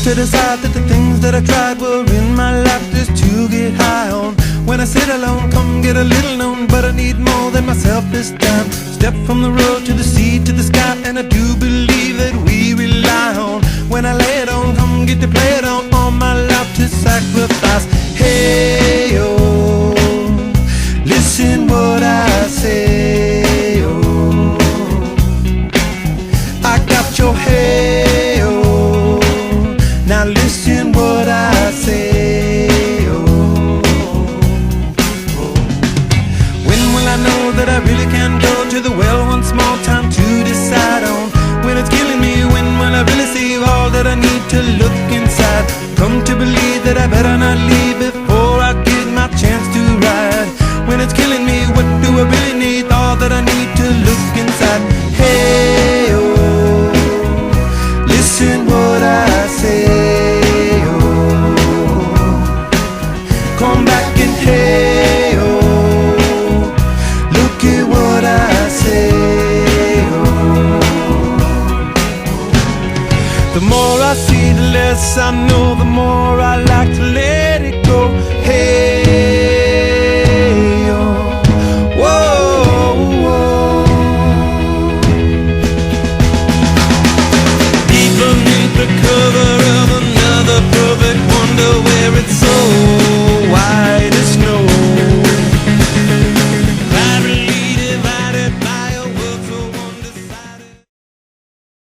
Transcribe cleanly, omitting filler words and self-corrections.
to decide that the things that I tried were in my life just to get high on. When I sit alone, come get a little known, but I need more than myself this time. Step from the road to the sea to the sky, and I do believe that we rely on. When I lay it on, come get to play it on, all my life to sacrifice. Hey, oh, listen what I say, oh, I got your hey, oh, now listen what I say, oh, when will I know that I really can go to the well one small time to decide on? When it's killing me, when will I really see all that I need to look inside? Come to believe that I better not leave before I get my chance to ride. When it's killing me, what do I really need? All that I need to look inside. Hey, oh, listen what I say, oh, come back and hey, oh, look at what I say, oh. The more I see, the less I know, the more I like to let it go. Hey, oh, whoa, whoa. Deep beneath the cover of another perfect wonder, where it's